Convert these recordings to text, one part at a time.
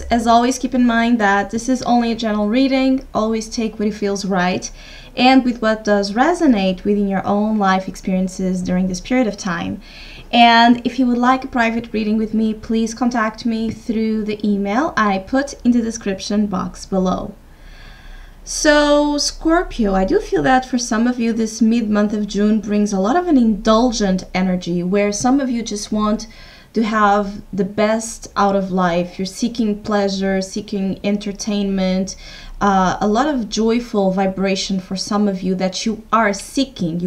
As always, keep in mind that this is only a general reading. Always take what feels right and with what does resonate within your own life experiences during this period of time. And if you would like a private reading with me, please contact me through the email I put in the description box below. So Scorpio, I do feel that for some of you this mid-month of June brings a lot of an indulgent energy where some of you just want to have the best out of life. You're seeking pleasure, seeking entertainment, a lot of joyful vibration for some of you that you are seeking.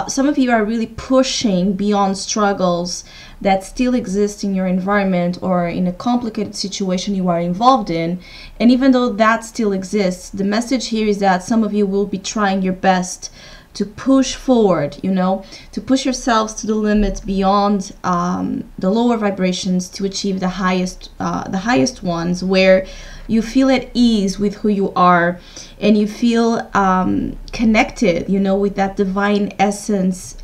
Some of you are really pushing beyond struggles that still exist in your environment or in a complicated situation you are involved in. And even though that still exists, the message here is that some of you will be trying your best to push forward, to push yourselves to the limit beyond the lower vibrations to achieve the highest ones, where you feel at ease with who you are and you feel connected, with that divine essence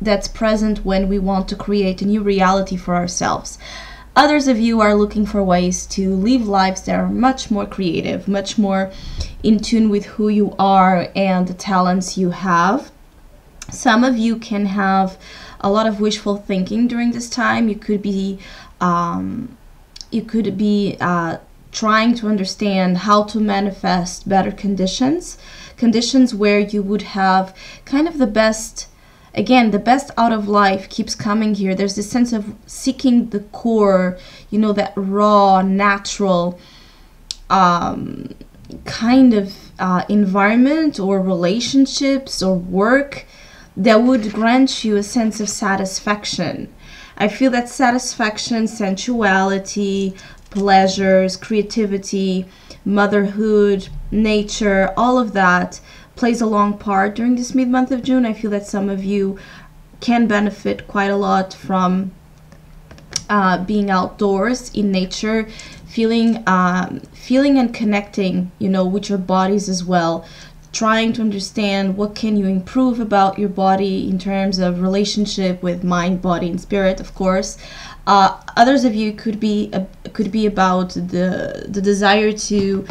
that's present when we want to create a new reality for ourselves. Others of you are looking for ways to live lives that are much more creative, much more in tune with who you are and the talents you have. Some of you can have a lot of wishful thinking during this time. You could be trying to understand how to manifest better conditions where you would have kind of the best. Again, the best out of life keeps coming here. There's this sense of seeking the core, that raw, natural kind of environment or relationships or work that would grant you a sense of satisfaction. I feel that satisfaction, sensuality, pleasures, creativity, motherhood, nature, all of that plays a long part during this mid-month of June. I feel that some of you can benefit quite a lot from being outdoors in nature, feeling and connecting, with your bodies as well, trying to understand what can you improve about your body in terms of relationship with mind, body, and spirit, of course. Others of you could be about the desire to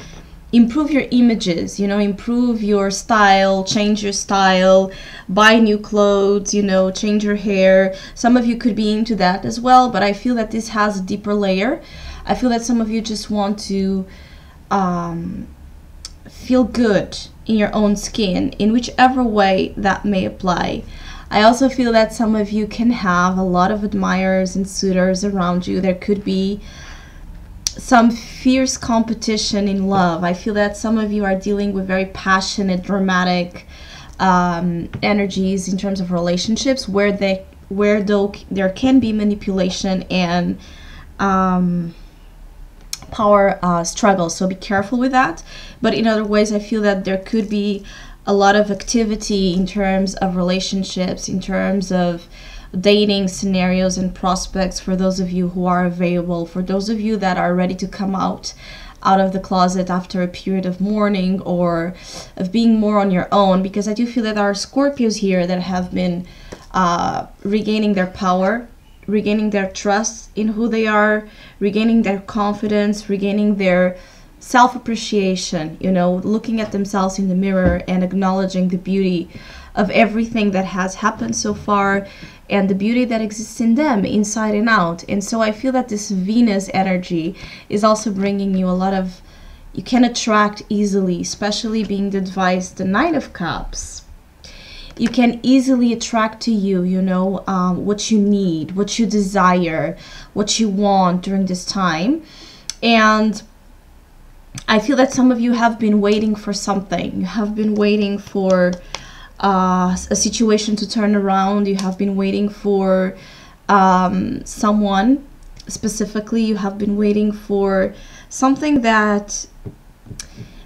improve your images, improve your style, change your style, buy new clothes, change your hair. Some of you could be into that as well, but I feel that this has a deeper layer. I feel that some of you just want to feel good in your own skin, in whichever way that may apply. I also feel that some of you can have a lot of admirers and suitors around you. There could be some fierce competition in love. I feel that some of you are dealing with very passionate, dramatic energies in terms of relationships where there can be manipulation and power struggle. So be careful with that. But in other ways, I feel that there could be a lot of activity in terms of relationships, in terms of dating scenarios and prospects for those of you who are available, for those of you that are ready to come out of the closet after a period of mourning or of being more on your own, because I do feel that there are Scorpios here that have been regaining their power, regaining their trust in who they are, regaining their confidence, regaining their self-appreciation, looking at themselves in the mirror and acknowledging the beauty of everything that has happened so far and the beauty that exists in them inside and out. And so I feel that this Venus energy is also bringing you a lot of, you can attract easily, especially being the device, the Knight of Cups. You can easily attract to you, what you need, what you desire, what you want during this time. And I feel that some of you have been waiting for something. You have been waiting for a situation to turn around. You have been waiting for someone specifically. You have been waiting for something that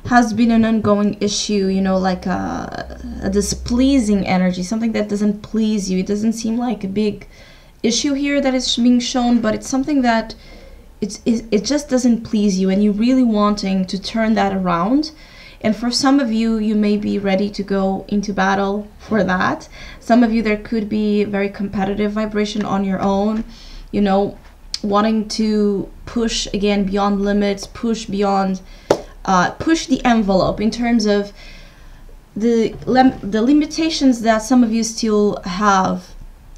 has been an ongoing issue, like a displeasing energy, something that doesn't please you. It doesn't seem like a big issue here that is being shown, but it's something that it just doesn't please you, and you're really wanting to turn that around. And for some of you, you may be ready to go into battle for that. Some of you, there could be very competitive vibration on your own, wanting to push again beyond limits, push beyond, push the envelope in terms of the limitations that some of you still have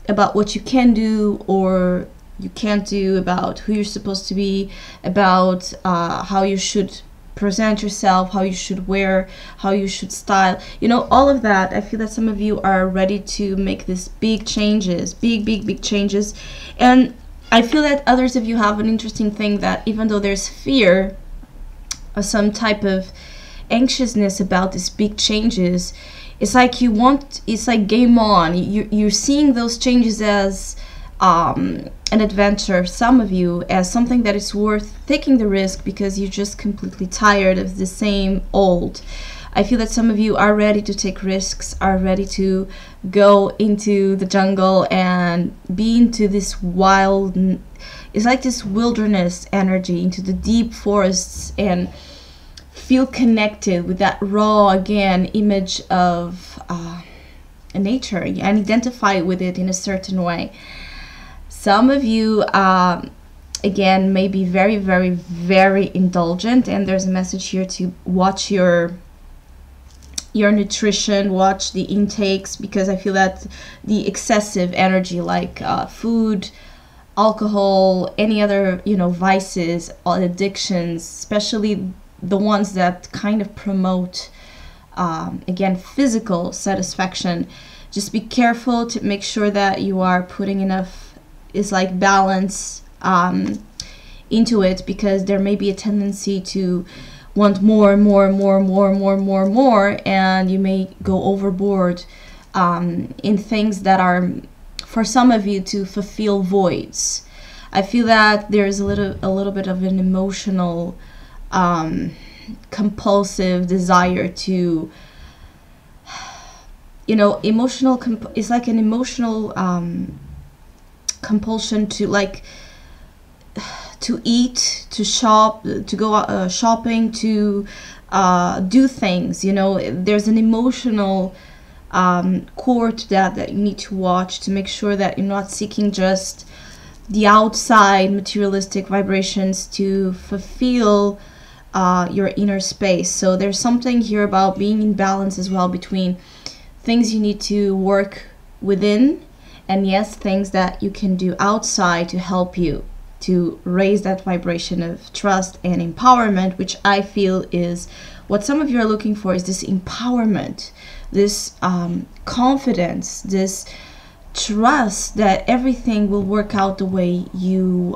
about what you can do or you can't do, about who you're supposed to be, about how you should present yourself, how you should wear, how you should style, you know, all of that. I feel that some of you are ready to make these big changes, big changes. And I feel that others of you have an interesting thing, that even though there's fear or some type of anxiousness about these big changes, it's like you want, it's like game on. You're seeing those changes as an adventure, some of you as something that is worth taking the risk because you're just completely tired of the same old. I feel that some of you are ready to take risks, are ready to go into the jungle and be into this wild, it's like this wilderness energy, into the deep forests, and feel connected with that raw, again, image of nature and identify with it in a certain way. Some of you, again, may be very indulgent, and there's a message here to watch your nutrition, watch the intakes, because I feel that the excessive energy, like food, alcohol, any other, you know, vices, addictions, especially the ones that kind of promote, again, physical satisfaction. Just be careful to make sure that you are putting enough, is like balance into it, because there may be a tendency to want more, and you may go overboard in things that are, for some of you, to fulfill voids. I feel that there's a little bit of an emotional compulsive desire to, you know, it's like an emotional compulsion to, like, to eat, to shop, to go shopping, to do things, you know. There's an emotional core to that you need to watch, to make sure that you're not seeking just the outside materialistic vibrations to fulfill your inner space. So there's something here about being in balance as well between things you need to work within, and yes, things that you can do outside to help you to raise that vibration of trust and empowerment, which I feel is what some of you are looking for, is this empowerment, this confidence, this trust that everything will work out the way you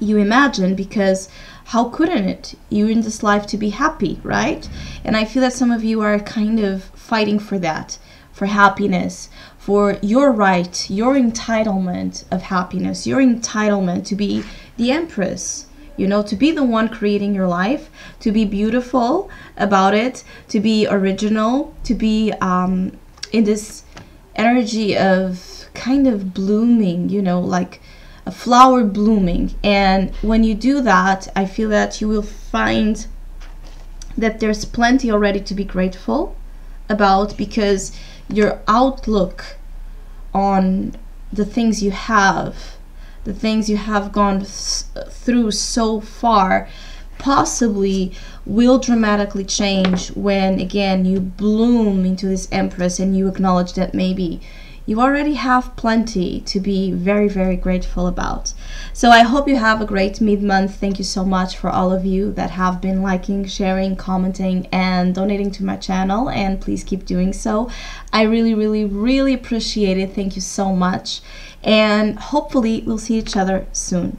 imagine, because how couldn't it? You're in this life to be happy, right? And I feel that some of you are kind of fighting for that, for happiness, for your right, your entitlement of happiness, your entitlement to be the empress, you know, to be the one creating your life, to be beautiful about it, to be original, to be in this energy of kind of blooming, you know, like a flower blooming. And when you do that, I feel that you will find that there's plenty already to be grateful about, because your outlook on the things you have, the things you have gone through so far, possibly will dramatically change when, again, you bloom into this empress and you acknowledge that maybe you already have plenty to be very grateful about. So I hope you have a great mid-month. Thank you so much for all of you that have been liking, sharing, commenting, and donating to my channel, and please keep doing so. I really appreciate it. Thank you so much, and hopefully we'll see each other soon.